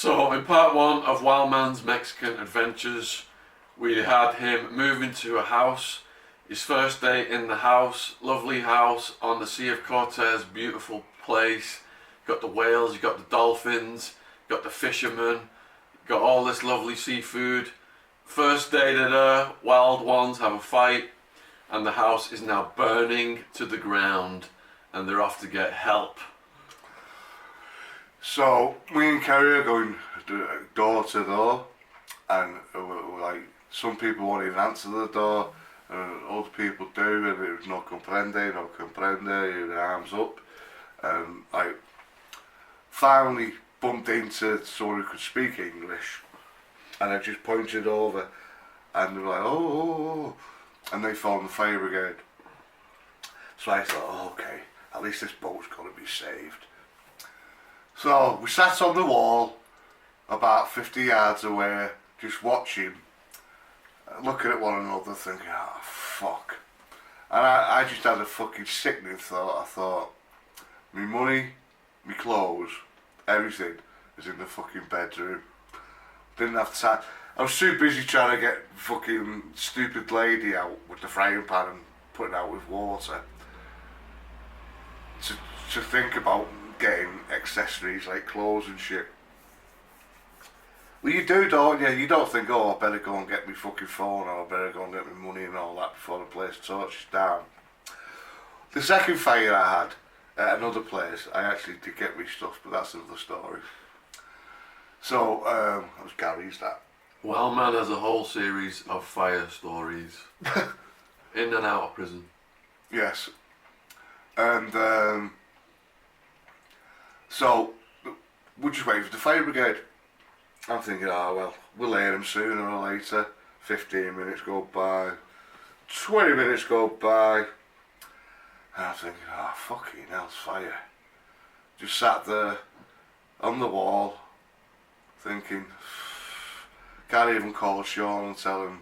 So in part one of Wild Man's Mexican Adventures, we had him move into a house. His first day in the house, lovely house on the Sea of Cortez, beautiful place. You got the whales, you got the dolphins, you got the fishermen, you got all this lovely seafood. First day that wild ones have a fight, and the house is now burning to the ground, and they're off to get help. So me and Kerry are going door to door, and we're like, some people won't even answer the door, and other people do, and it was no comprende, your arms up, and I finally bumped into someone who could speak English, and I just pointed over, and they were like, oh, and they phoned the fire brigade. So I thought, oh, okay, at least this boat's got to be saved. So we sat on the wall about 50 yards away, just watching, looking at one another thinking, oh fuck. And I just had a fucking sickening thought. I thought, my money, my clothes, everything is in the fucking bedroom. Didn't have time. I was too busy trying to get fucking stupid lady out with the frying pan and putting out with water to think about getting accessories like clothes and shit. Well, you do, don't you? You don't think, oh, I better go and get my fucking phone, or I better go and get my money and all that before the place torches down. The second fire I had at another place, I actually did get my stuff, but that's another story. So, that was Gary's, that. Wild Man has a whole series of fire stories. In and out of prison. Yes. And, so, we're just waiting for the fire brigade. I'm thinking, oh well, we'll hear them sooner or later. 15 minutes go by, 20 minutes go by, and I'm thinking, oh fucking hell's fire. Just sat there on the wall, thinking, can't even call Shaun and tell him,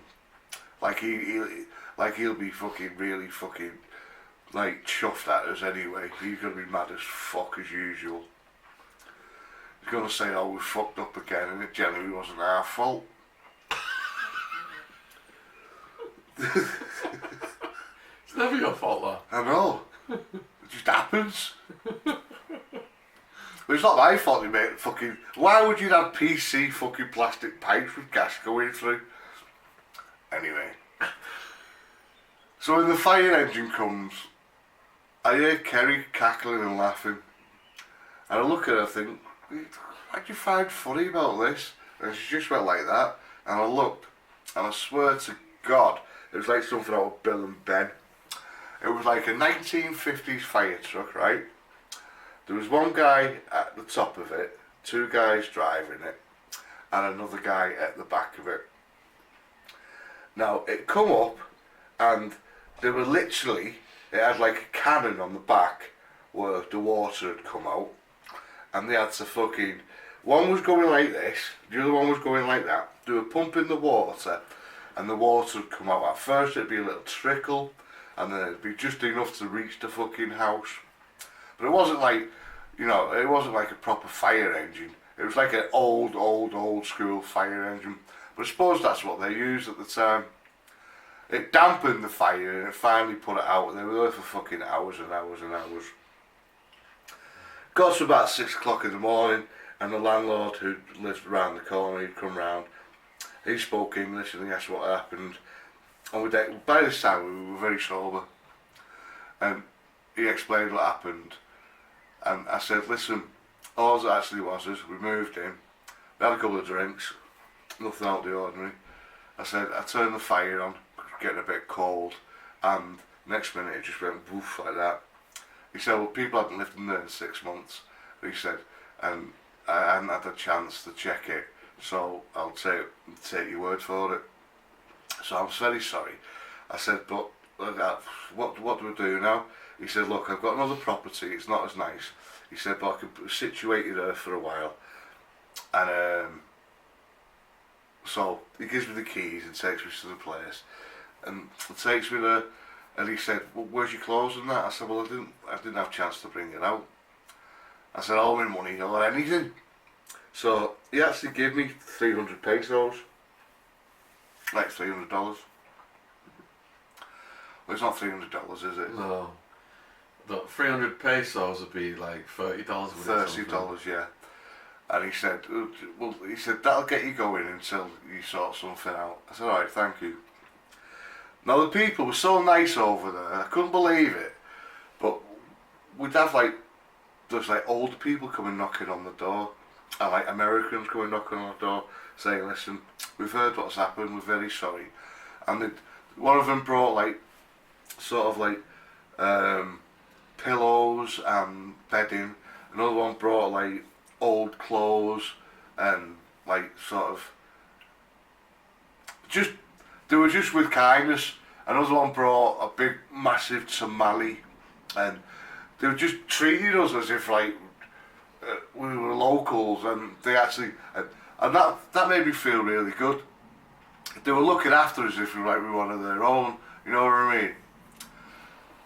like he'll be fucking really fucking like chuffed at us anyway. He's gonna be mad as fuck as usual. He's gonna say, oh, we fucked up again, and it generally wasn't our fault. It's never your fault, though. I know. It just happens. But it's not my fault you made fucking... Why would you have PC fucking plastic pipes with gas going through? Anyway. So when the fire engine comes, I hear Kerry cackling and laughing. And I look at her and think, what do you find funny about this? And she just went like that. And I looked, and I swear to God, it was like something out of Bill and Ben. It was like a 1950s fire truck, right? There was one guy at the top of it, two guys driving it, and another guy at the back of it. Now, it come up, and they were literally, it had like a cannon on the back where the water had come out, and they had to fucking, one was going like this, the other one was going like that. They were pumping the water, and the water would come out. At first it'd be a little trickle, and then it'd be just enough to reach the fucking house. But it wasn't like, you know, it wasn't like a proper fire engine. It was like an old school fire engine. But I suppose that's what they used at the time. It dampened the fire and it finally put it out. They were there for fucking hours and hours and hours. Got to about 6 o'clock in the morning, and the landlord who lived around the corner, he'd come round. He spoke English and he asked what happened. And by this time we were very sober. And he explained what happened. And I said, listen, all it actually was is we moved in, we had a couple of drinks, nothing out of the ordinary. I said, I turned the fire on, getting a bit cold, and next minute it just went woof like that. He said, well, people hadn't lived in there in 6 months. He said, and I hadn't had a chance to check it, so I'll take your word for it. So I was very sorry. I said, but what do we do now? He said, look, I've got another property, it's not as nice. He said, but I can situate you there for a while. And so he gives me the keys and takes me to the place. And he takes me there, and he said, well, where's your clothes and that? I said, well, I didn't have a chance to bring it out. I said, all my money or anything. So he actually gave me 300 pesos. Like $300. Well, it's not $300, is it? No. The 300 pesos would be like $30 with it. $30, yeah. And he said, that'll get you going until you sort something out. I said, alright, thank you. Now the people were so nice over there, I couldn't believe it. But we'd have there's older people coming knocking on the door, and Americans coming knocking on the door, saying, listen, we've heard what's happened, we're very sorry. And one of them brought pillows and bedding. Another one brought old clothes and they were just with kindness. Another one brought a big massive tamale, and they were just treating us as if we were locals, and they actually and that made me feel really good. They were looking after us as if we were one of their own, you know what I mean?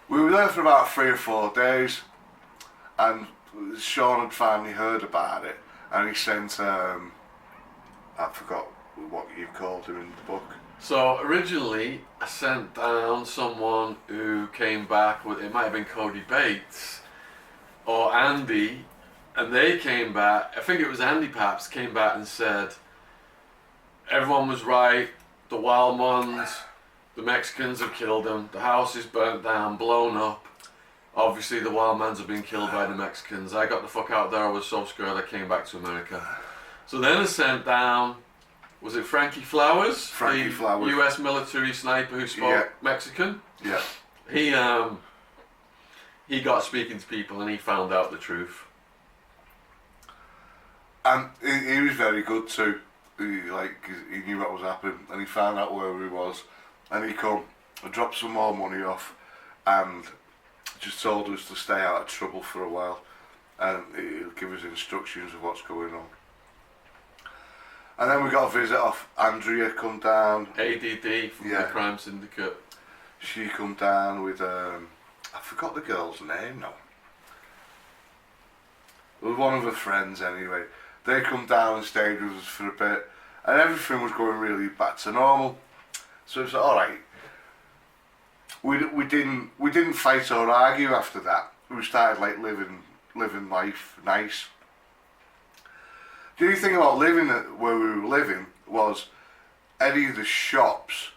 We were there for about 3 or 4 days, and Shaun had finally heard about it, and he sent, I forgot what you called him in the book. So originally I sent down someone who came back with, it might have been Cody Bates or Andy, and they came back, I think it was Andy perhaps, came back and said everyone was right, the wild ones, the Mexicans have killed them, the house is burnt down, blown up. Obviously the wild mans have been killed by the Mexicans. I got the fuck out there, I was so scared I came back to America. So then I sent down, was it Frankie Flowers? Frankie Flowers. US military sniper who spoke Mexican. Yeah. He got speaking to people and he found out the truth. And he was very good too. He knew what was happening, and he found out where he was, and he come and dropped some more money off, and just told us to stay out of trouble for a while, and he'll give us instructions of what's going on. And then we got a visit off Andrea come down. ADD from the crime syndicate. She come down with I forgot the girl's name now. It was one of her friends anyway. They come down and stayed with us for a bit, and everything was going really back to normal. So it's alright. We didn't fight or argue after that. We started living life nice. The only thing about living where we were living was any of the shops,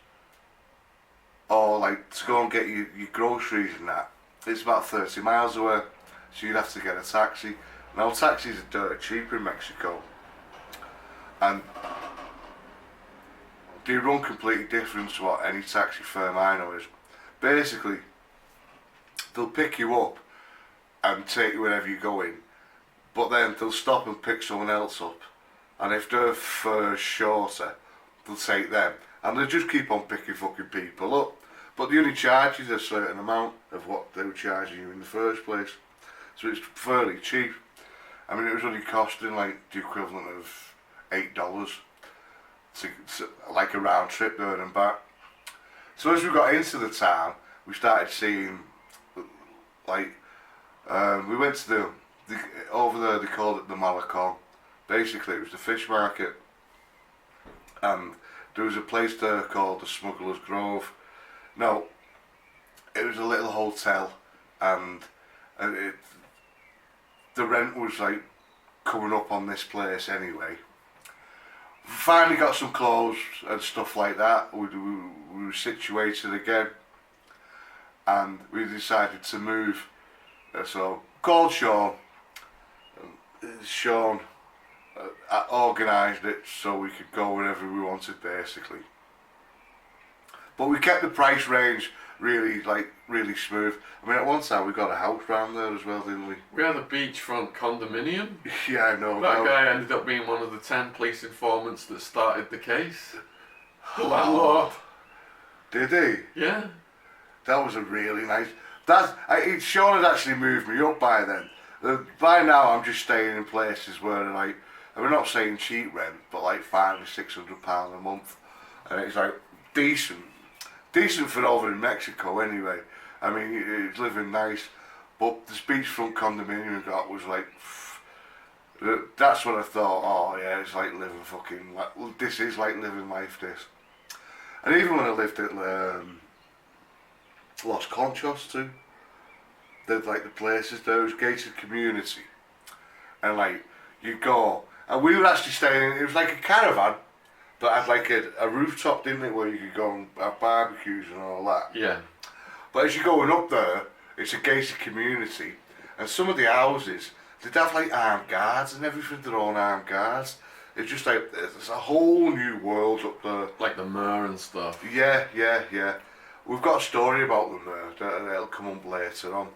or to go and get your groceries and that, it's about 30 miles away, so you'd have to get a taxi. Now taxis are dirt cheap in Mexico, and they run completely different to what any taxi firm I know is. Basically, they'll pick you up and take you wherever you're going, but then they'll stop and pick someone else up, and if they're far shorter, they'll take them, and they'll just keep on picking fucking people up, but they only charge you a certain amount of what they were charging you in the first place, so it's fairly cheap. I mean, it was only costing the equivalent of $8 to a round trip there and back. So as we got into the town, we started seeing we went to the over there, they called it the Malacon. Basically it was the fish market, and there was a place there called the Smuggler's Grove. Now it was a little hotel, and the rent was coming up on this place anyway. Finally got some clothes and stuff like that. We were situated again, and we decided to move. So called Shaun. Shaun organised it so we could go wherever we wanted, basically. But we kept the price range really smooth. I mean, at one time we got a house round there as well, didn't we? We had a beachfront condominium. Yeah, I know. That guy ended up being one of the 10 police informants that started the case. The landlord. Did he? Yeah. That was a really nice... Shaun had actually moved me up by then. By now I'm just staying in places where I'm not saying cheap rent, but £500 or £600 a month. And it's decent for over in Mexico anyway. I mean, it's living nice, but this beachfront condominium we got was That's when I thought, oh yeah, it's like living fucking, like, this is like living life, this. And even when I lived at Los Conchos too, there'd like the places, there was gated community. And like, you go, and we were actually staying, it was like a caravan, but had like a rooftop, didn't it, where you could go and have barbecues and all that. Yeah. But as you're going up there, it's a gated community, and some of the houses, they'd have like armed guards and everything, their own armed guards. It's just like, it's a whole new world up there. Like the Mer and stuff. Yeah. We've got a story about them there, that'll come up later on.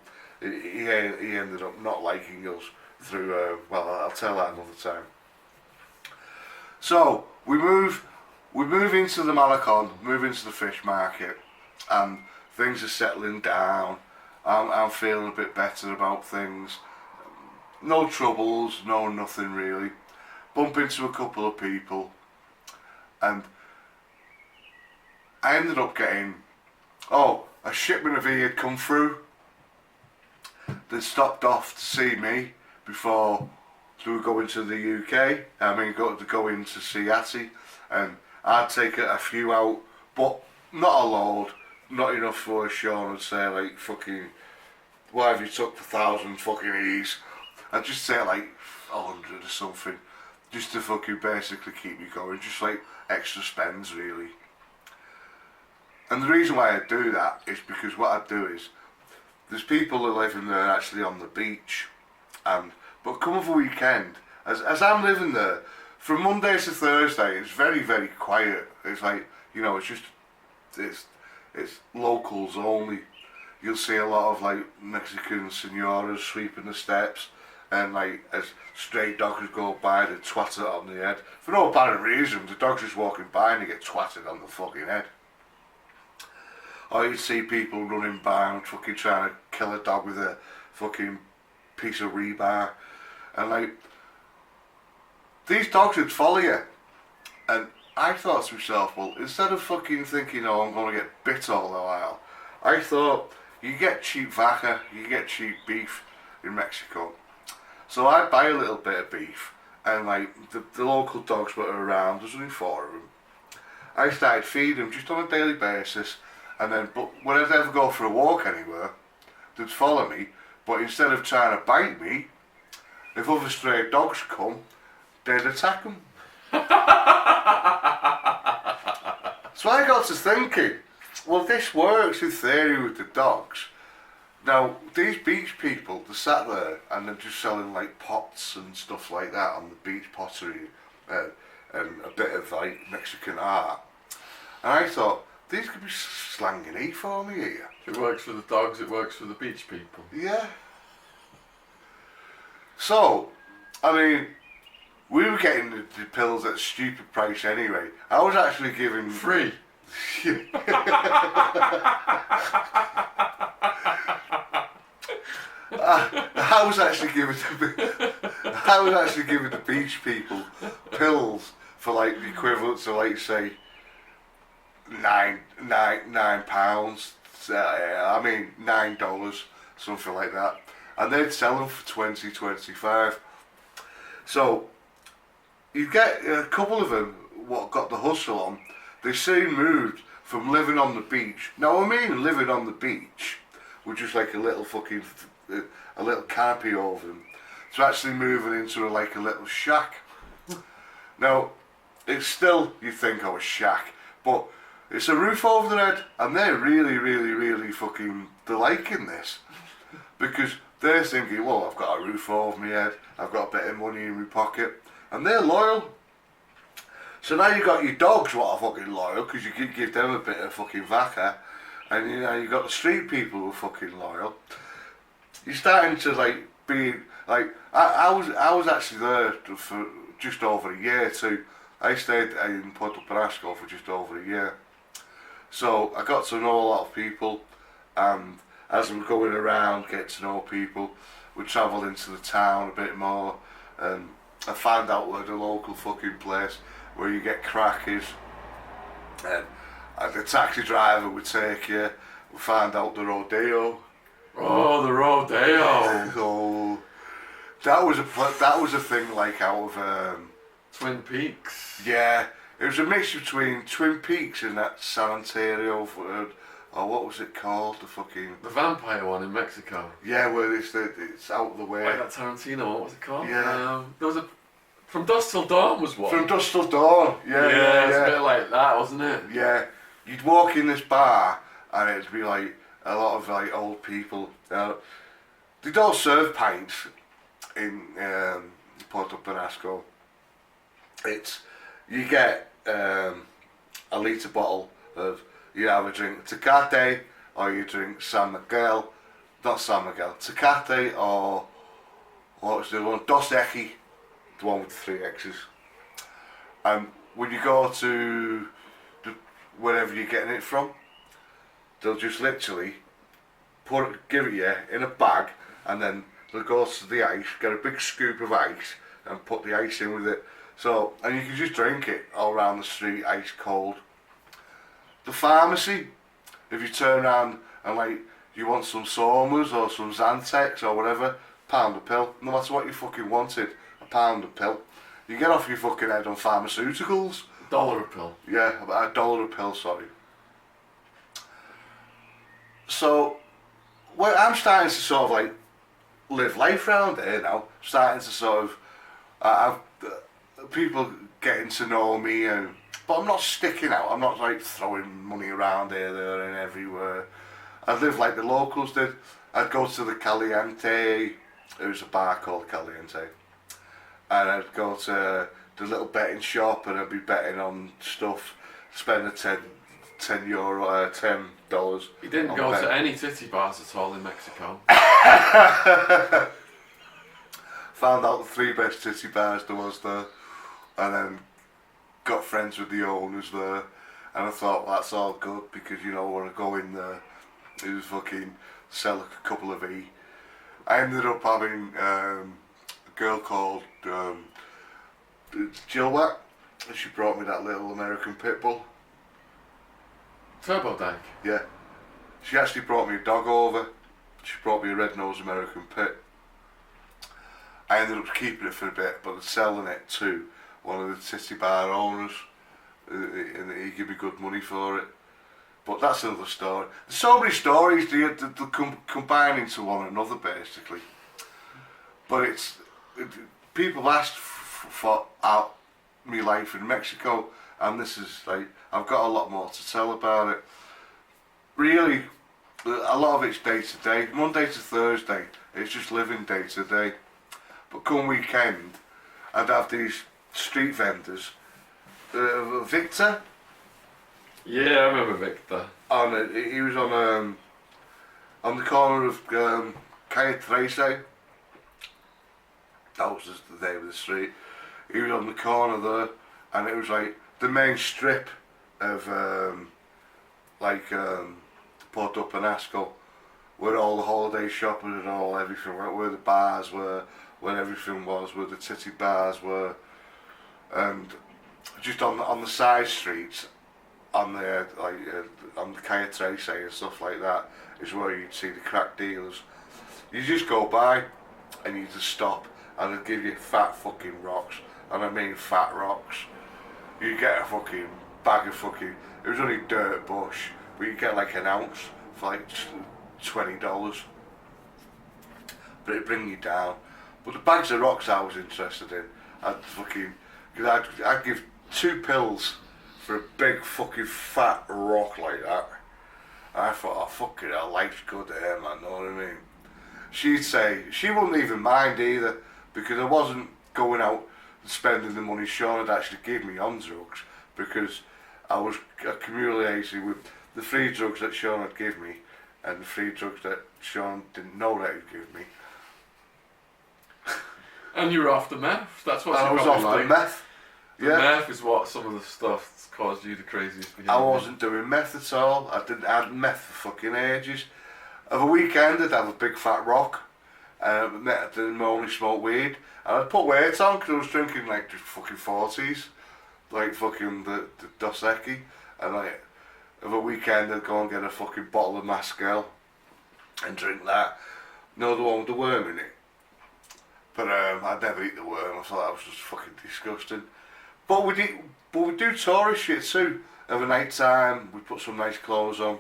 He ended up not liking us through, well, I'll tell that another time. So, we move into the Malacon, move into the fish market, and things are settling down. I'm feeling a bit better about things. No troubles, no nothing really. Bump into a couple of people, and I ended up getting, a shipment of E had come through. They stopped off to see me before they were going to the UK. Go in to see Atty, and I'd take a few out, but not a load, not enough for Shaun would say like fucking, why have you took 1,000 fucking E's? I'd just say like 100 or something, just to fucking basically keep me going, just like extra spends really. And the reason why I do that is because what I do is, there's people that live in there actually on the beach, but come over weekend, as I'm living there, from Monday to Thursday, it's very, very quiet. It's like, it's locals only. You'll see a lot of like Mexican senoras sweeping the steps, and like as stray dogs go by, they twat it on the head. For no apparent reason, the dog's just walking by and they get twatted on the fucking head. Or you see people running by and fucking trying to kill a dog with a fucking piece of rebar. And like, these dogs would follow you. And I thought to myself, well, instead of fucking thinking, oh, I'm going to get bit all the while, I thought, you get cheap vaca, you get cheap beef in Mexico. So I'd buy a little bit of beef, and like, the local dogs were around, there's only 4 of them. I started feeding them just on a daily basis. And then, but when I'd ever go for a walk anywhere, they'd follow me, but instead of trying to bite me, if other stray dogs come, they'd attack them. So I got to thinking, well, this works in theory with the dogs. Now, these beach people, they sat there and they're just selling like pots and stuff like that on the beach pottery, and a bit of like Mexican art. And I thought, these could be slanging E for me here. If it works for the dogs, it works for the beach people. Yeah. So, I mean, we were getting the pills at a stupid price anyway. I was actually giving... Free? I was actually giving the beach people pills for like the equivalent to like say £9, $9, something like that, and they'd sell them for 20, 25. So you get a couple of them what got the hustle on. They soon moved from living on the beach. Now I mean living on the beach with just like a little fucking a little canopy over them, to actually moving into like a little shack. Now it's still, you think, oh, a shack, but it's a roof over their head, and they're really, really, really fucking, they're liking this. Because they're thinking, well, I've got a roof over my head, I've got a bit of money in my pocket, and they're loyal. So now you've got your dogs what are fucking loyal, because you can give them a bit of fucking vaca, and you've got the street people who are fucking loyal. You're starting to like be, like, I was actually there for just over a year too. I stayed in Puerto Penasco for just over a year. So I got to know a lot of people, and as we were going around, getting to know people, we travelled into the town a bit more, and I found out where the local fucking place where you get crackers, and the taxi driver would take you. We found out the rodeo. Oh, the rodeo! Oh, That was a thing like out of Twin Peaks. yeah. It was a mix between Twin Peaks and that San Antonio, or what was it called? The fucking The vampire one in Mexico. yeah, where it's out of the way. Like that Tarantino, what was it called? Yeah. There was a From Dusk Till Dawn was one. From Dusk Till Dawn. Yeah, it's a bit like that, wasn't it? Yeah, you'd walk in this bar and it'd be like a lot of like old people. They don't serve pints in Puerto Penasco. It's you get a litre bottle of you either drink Tecate or you drink San Miguel, not San Miguel, Tecate or what was the one? Dos Equis, the one with the 3 X's. And when you go to wherever you're getting it from, they'll just literally give it you in a bag, and then they'll go to the ice, get a big scoop of ice, and put the ice in with it. So, and you can just drink it all around the street, ice cold. The pharmacy, if you turn around and like you want some Somas or some Zantex or whatever, £1 a pill. No matter what you fucking wanted, £1 a pill. You get off your fucking head on pharmaceuticals. $1 a pill. Yeah, $1 a pill, sorry. So, well, I'm starting to sort of like live life around here now. Starting to sort of, I've people getting to know me, but I'm not sticking out. I'm not like throwing money around here, there, and everywhere. I live like the locals did. I'd go to the Caliente. There was a bar called Caliente, and I'd go to the little betting shop, and I'd be betting on stuff. Spend a $10. You didn't go to any titty bars at all in Mexico. Found out the 3 best titty bars there was there, and then got friends with the owners there, and I thought, well, that's all good, because you know when I go in there, it was fucking sell a couple of E. I ended up having a girl called Jill, and she brought me that little American pit bull. Turbo Dyke. Yeah. She actually brought me a dog over. She brought me a red-nosed American pit. I ended up keeping it for a bit, but selling it to one of the titty bar owners, and he gave me good money for it. But that's another story. There's so many stories that combine into one another, basically. But people asked for me life in Mexico, and this is like, I've got a lot more to tell about it. Really, a lot of it's day to day, Monday to Thursday, it's just living day to day. But come weekend, I'd have these street vendors. Victor? Yeah, I remember Victor. He was on the corner of Calle 13. That was just the name of the street. He was on the corner there, and it was like the main strip of Puerto Penasco, where all the holiday shopping and all everything, where the bars were, where everything was, where the titty bars were, and just on the side streets, on the Calle 13 and stuff like that, is where you'd see the crack dealers. You just go by, and you just stop, and they'd give you fat fucking rocks, and I mean fat rocks. You get a fucking bag of fucking, it was only dirt bush, but you get like an ounce for like $20. But it'd bring you down. But the bags of rocks I was interested in, because I'd give 2 pills for a big fucking fat rock like that. And I thought, oh fucking hell, life's good here, man, know what I mean? She'd say, she wouldn't even mind either, because I wasn't going out and spending the money Shaun had actually given me on drugs, because I was accumulating with the free drugs that Shaun had given me, and the free drugs that Shaun didn't know that he'd give me. And you were off the meth. That's what I was off the meth. The meth is what some of the stuff that's caused you the craziest behaviour. I wasn't doing meth at all. I had meth for fucking ages. Of a weekend I'd have a big fat rock. I didn't only smoke weed. And I'd put weight on because I was drinking like just fucking 40s. Like fucking the Dos Equis. And like, of a weekend I'd go and get a fucking bottle of Mascal and drink that. You know, the one with the worm in it. But I'd never eat the worm. I thought that was just fucking disgusting. But we do tourist shit too. Of a night time, we'd put some nice clothes on,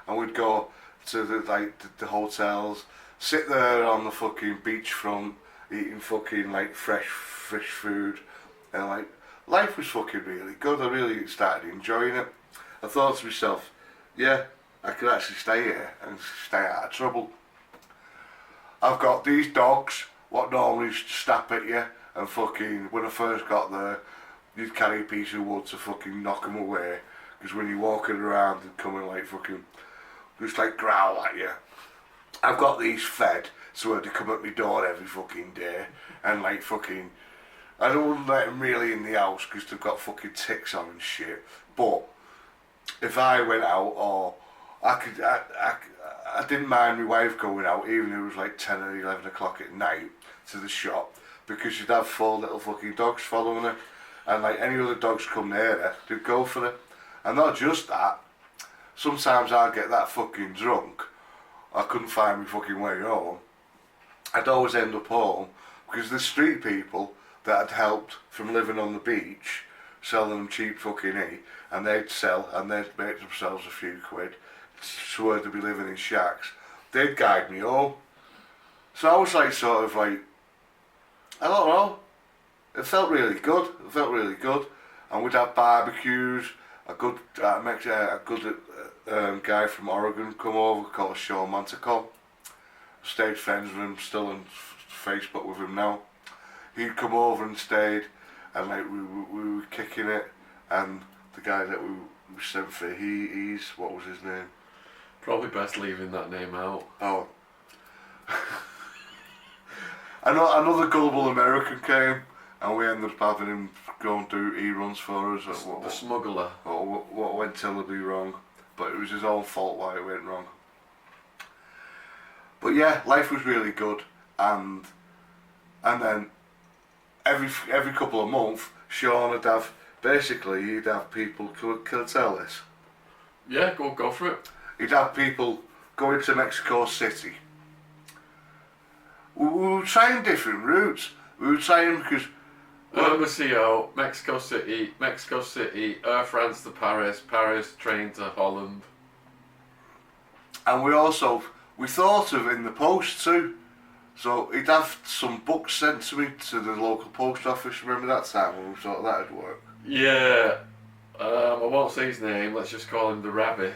and we'd go to the hotels, sit there on the fucking beachfront, eating fucking like fresh fish food, and like life was fucking really good. I really started enjoying it. I thought to myself, yeah, I could actually stay here and stay out of trouble. I've got these dogs, what normally snap at you, and fucking, when I first got there, you'd carry a piece of wood to fucking knock them away, because when you're walking around and coming like fucking, just like growl at you. I've got these fed, so they come at my door every fucking day, and like fucking, I don't let them really in the house because they've got fucking ticks on and shit, but if I went out, or I didn't mind my wife going out, even if it was like 10 or 11 o'clock at night, to the shop, because she'd have 4 little fucking dogs following her, and like any other dogs come near her, they'd go for her. And not just that, sometimes I'd get that fucking drunk, I couldn't find my fucking way home. I'd always end up home, because the street people that had helped from living on the beach, selling them cheap fucking eat, and they'd sell, and they'd make themselves a few quid, swear to be living in shacks, they'd guide me home. So I was like, sort of like, I don't know, it felt really good, and we'd have barbecues. A good guy from Oregon come over called Shaun. Stayed friends with him, still on Facebook with him now. He'd come over and stayed, and like we were kicking it, and the guy that we sent for, he's, what was his name? Probably best leaving that name out. Oh. Another gullible American came, and we ended up having him go and do e-runs for us. The smuggler. What went terribly wrong, but it was his own fault why it went wrong. But yeah, life was really good, and then every couple of months, Shaun would have, basically he'd have people, can I tell this? Yeah, go for it. He'd have people going to Mexico City. We were trying different routes. We were trying because Hermosillo, Mexico City, Air France to Paris, Paris train to Holland. And we thought of in the post too. So he'd have some books sent to me to the local post office. Remember that time when we thought that'd work? Yeah. I won't say his name, let's just call him the Rabbit.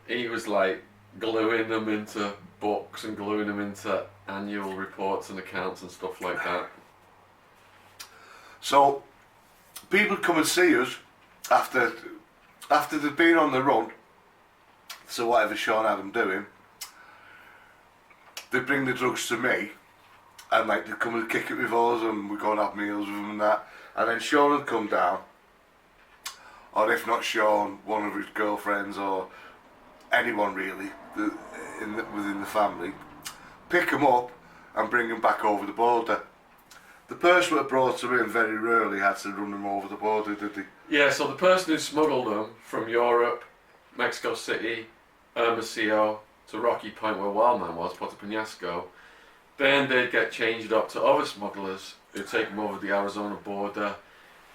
He was like gluing them into books and gluing them into annual reports and accounts and stuff like that. So people come and see us after they've been on the run, so whatever Shaun had them doing, they bring the drugs to me, and like they come and kick it with us, and we go and have meals with them and that, and then Shaun would come down, or if not Shaun, one of his girlfriends or anyone really within the family, pick them up and bring them back over the border. The person that brought them in very rarely had to run them over the border, did they? Yeah, so the person who smuggled them from Europe, Mexico City, Hermosillo to Rocky Point where Wildman was, Puerto Penasco, then they'd get changed up to other smugglers who'd take them over the Arizona border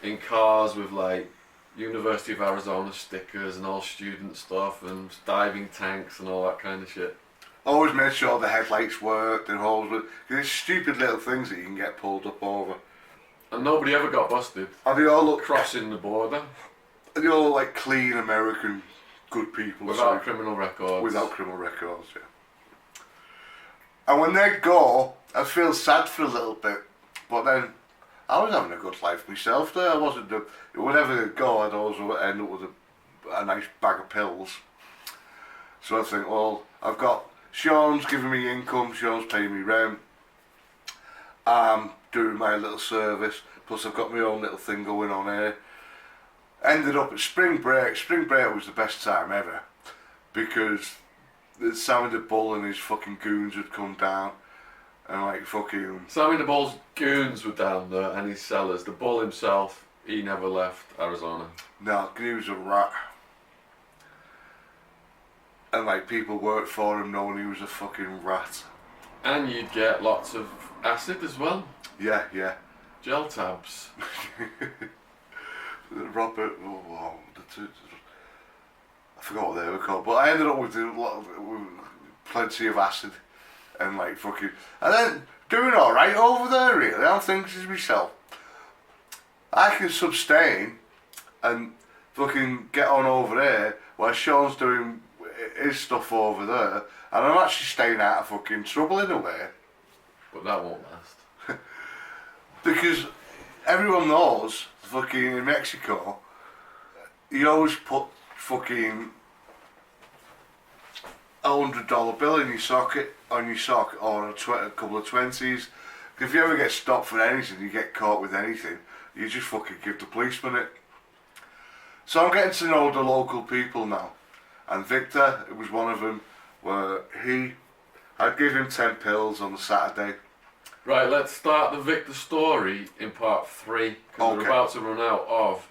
in cars with like University of Arizona stickers and all student stuff and diving tanks and all that kind of shit. Always made sure the headlights worked and holes were, because it's stupid little things that you can get pulled up over. And nobody ever got busted. And they all look crossing the border. And they all look like clean American good people. Without criminal records. Without criminal records, yeah. And when they'd go, I'd feel sad for a little bit, but then I was having a good life myself there. I wasn't, whenever they'd go, I'd always end up with a nice bag of pills. So I think, well, I've got, Shaun's giving me income, Shaun's paying me rent, I'm doing my little service, plus I've got my own little thing going on here. Ended up at spring break. Spring break was the best time ever, because Sammy the Bull and his fucking goons would come down, and like fucking... Sammy the Bull's goons were down there, and his sellers. The Bull himself, he never left Arizona. No, he was a rat. And like people worked for him knowing he was a fucking rat. And you'd get lots of acid as well. Yeah, yeah. Gel tabs. Robert, I forgot what they were called, but I ended up with plenty of acid and like fucking, and then doing all right over there. Really, I'm thinking to myself, I can sustain and fucking get on over there while Shaun's doing his stuff over there, and I'm actually staying out of fucking trouble in a way. But that won't last. Because everyone knows, fucking in Mexico, you always put fucking $100 bill in your socket, on your sock, or a couple of 20s. If you ever get stopped for anything, you get caught with anything, you just fucking give the policeman it. So I'm getting to know the local people now. And Victor, it was one of them, where I'd give him 10 pills on the Saturday. Right, let's start the Victor story in part 3, because we're about to run out of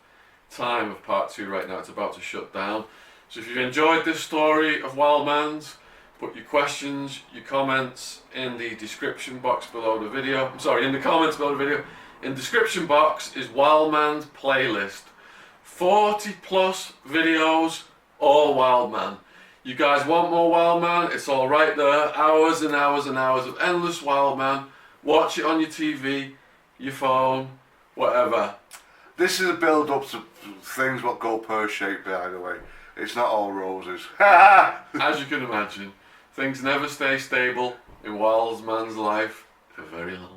time of part 2 right now. It's about to shut down. So if you've enjoyed this story of Wildman's, put your questions, your comments in the description box below the video. I'm sorry, in the comments below the video. In the description box is Wildman's playlist. 40 plus videos, all Wildman. You guys want more Wildman? It's all right there. Hours and hours and hours of endless Wildman. Watch it on your TV, your phone, whatever. This is a build up to things what go pear-shaped, by the way. It's not all roses. As you can imagine, things never stay stable in Wildman's life for very long.